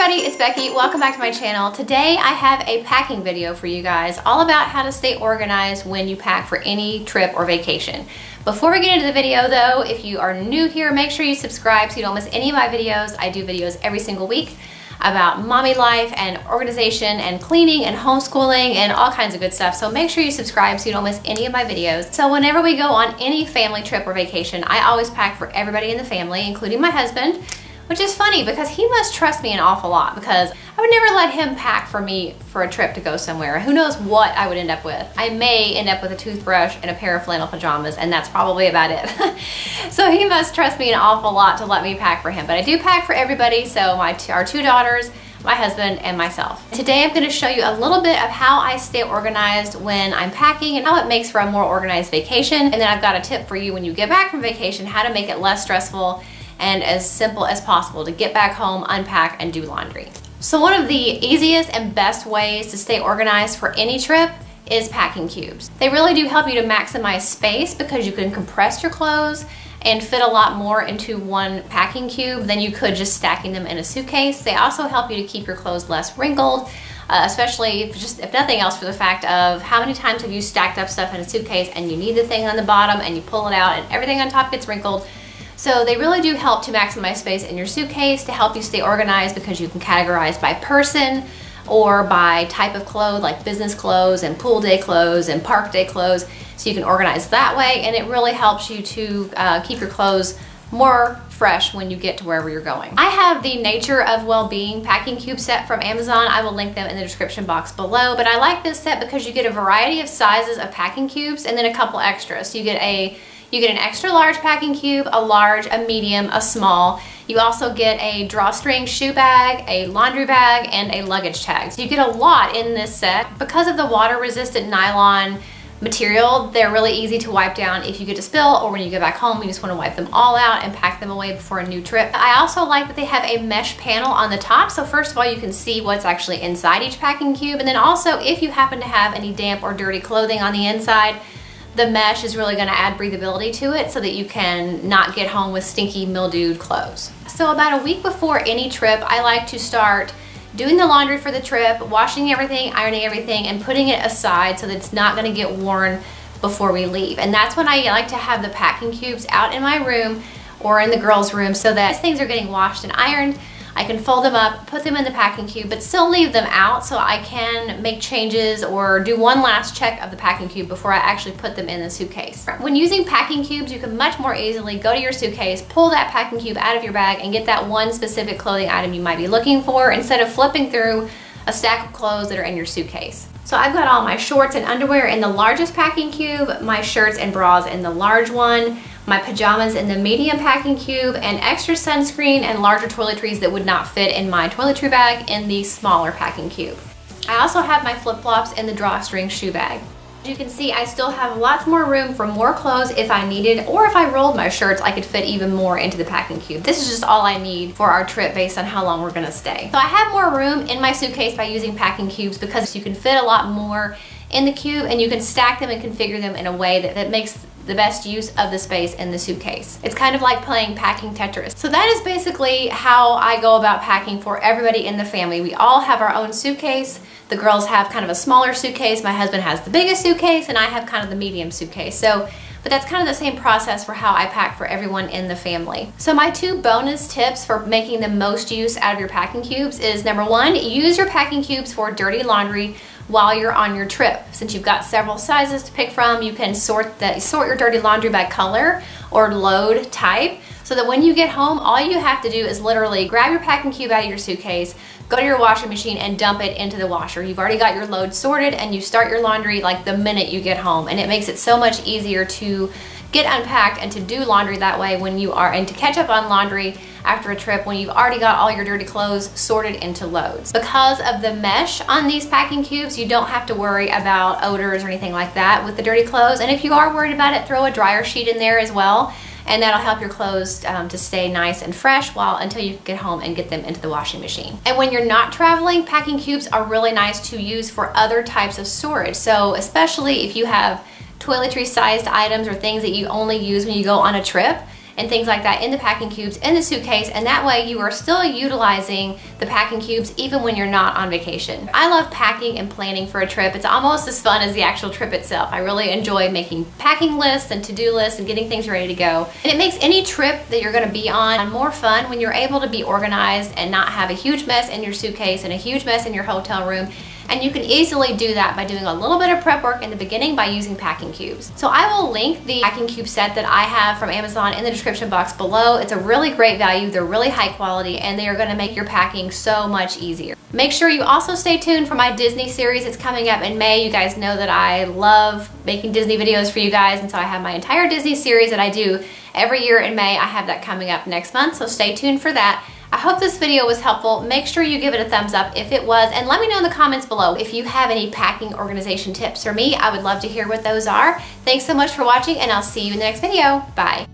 everybody, it's Becky. Welcome back to my channel. Today I have a packing video for you guys all about how to stay organized when you pack for any trip or vacation. Before we get into the video though, if you are new here, make sure you subscribe so you don't miss any of my videos. I do videos every single week about mommy life and organization and cleaning and homeschooling and all kinds of good stuff. So make sure you subscribe so you don't miss any of my videos. So whenever we go on any family trip or vacation, I always pack for everybody in the family, including my husband, which is funny because he must trust me an awful lot because I would never let him pack for me for a trip to go somewhere. Who knows what I would end up with. I may end up with a toothbrush and a pair of flannel pajamas, and that's probably about it. So he must trust me an awful lot to let me pack for him. But I do pack for everybody, so our two daughters, my husband, and myself. Today I'm going to show you a little bit of how I stay organized when I'm packing and how it makes for a more organized vacation. And then I've got a tip for you when you get back from vacation, how to make it less stressful and as simple as possible to get back home, unpack, and do laundry. So one of the easiest and best ways to stay organized for any trip is packing cubes. They really do help you to maximize space because you can compress your clothes and fit a lot more into one packing cube than you could just stacking them in a suitcase. They also help you to keep your clothes less wrinkled, especially if nothing else for the fact of how many times have you stacked up stuff in a suitcase and you need the thing on the bottom and you pull it out and everything on top gets wrinkled. So they really do help to maximize space in your suitcase to help you stay organized because you can categorize by person or by type of clothes, like business clothes and pool day clothes and park day clothes. So you can organize that way, and it really helps you to keep your clothes more fresh when you get to wherever you're going. I have the Nature of Wellbeing packing cube set from Amazon. I will link them in the description box below, but I like this set because you get a variety of sizes of packing cubes and then a couple extras. So you get an extra large packing cube, a large, a medium, a small. You also get a drawstring shoe bag, a laundry bag, and a luggage tag. So you get a lot in this set. Because of the water-resistant nylon material, they're really easy to wipe down if you get a spill or when you get back home, you just want to wipe them all out and pack them away before a new trip. I also like that they have a mesh panel on the top. So first of all, you can see what's actually inside each packing cube. And then also, if you happen to have any damp or dirty clothing on the inside, the mesh is really going to add breathability to it so that you can not get home with stinky, mildewed clothes. So about a week before any trip, I like to start doing the laundry for the trip, washing everything, ironing everything, and putting it aside so that it's not going to get worn before we leave. And that's when I like to have the packing cubes out in my room or in the girls' room so that as things are getting washed and ironed, I can fold them up, put them in the packing cube, but still leave them out so I can make changes or do one last check of the packing cube before I actually put them in the suitcase. When using packing cubes, you can much more easily go to your suitcase, pull that packing cube out of your bag, and get that one specific clothing item you might be looking for instead of flipping through a stack of clothes that are in your suitcase. So I've got all my shorts and underwear in the largest packing cube, my shirts and bras in the large one, my pajamas in the medium packing cube, and extra sunscreen and larger toiletries that would not fit in my toiletry bag in the smaller packing cube. I also have my flip-flops in the drawstring shoe bag. As you can see, I still have lots more room for more clothes if I needed, or if I rolled my shirts, I could fit even more into the packing cube. This is just all I need for our trip based on how long we're gonna stay. So I have more room in my suitcase by using packing cubes because you can fit a lot more in the cube and you can stack them and configure them in a way that makes the best use of the space in the suitcase. It's kind of like playing packing Tetris. So that is basically how I go about packing for everybody in the family. We all have our own suitcase. The girls have kind of a smaller suitcase. My husband has the biggest suitcase and I have kind of the medium suitcase. But that's kind of the same process for how I pack for everyone in the family. So my two bonus tips for making the most use out of your packing cubes is number one, use your packing cubes for dirty laundry while you're on your trip. Since you've got several sizes to pick from, you can sort your dirty laundry by color or load type so that when you get home, all you have to do is literally grab your packing cube out of your suitcase, go to your washing machine and dump it into the washer. You've already got your load sorted and you start your laundry like the minute you get home, and it makes it so much easier to get unpacked and to do laundry that way and to catch up on laundry after a trip when you've already got all your dirty clothes sorted into loads. Because of the mesh on these packing cubes, you don't have to worry about odors or anything like that with the dirty clothes. And if you are worried about it, throw a dryer sheet in there as well, and that'll help your clothes to stay nice and fresh until you get home and get them into the washing machine. And when you're not traveling, packing cubes are really nice to use for other types of storage. So especially if you have toiletry sized items or things that you only use when you go on a trip, and things like that in the packing cubes in the suitcase, and that way you are still utilizing the packing cubes even when you're not on vacation. I love packing and planning for a trip. It's almost as fun as the actual trip itself. I really enjoy making packing lists and to-do lists and getting things ready to go. And it makes any trip that you're gonna be on more fun when you're able to be organized and not have a huge mess in your suitcase and a huge mess in your hotel room. And you can easily do that by doing a little bit of prep work in the beginning by using packing cubes. So I will link the packing cube set that I have from Amazon in the description box below. It's a really great value, they're really high quality, and they are gonna make your packing so much easier. Make sure you also stay tuned for my Disney series. It's coming up in May. You guys know that I love making Disney videos for you guys, and so I have my entire Disney series that I do every year in May. I have that coming up next month, so stay tuned for that. I hope this video was helpful. Make sure you give it a thumbs up if it was, and let me know in the comments below if you have any packing organization tips for me. I would love to hear what those are. Thanks so much for watching, and I'll see you in the next video. Bye.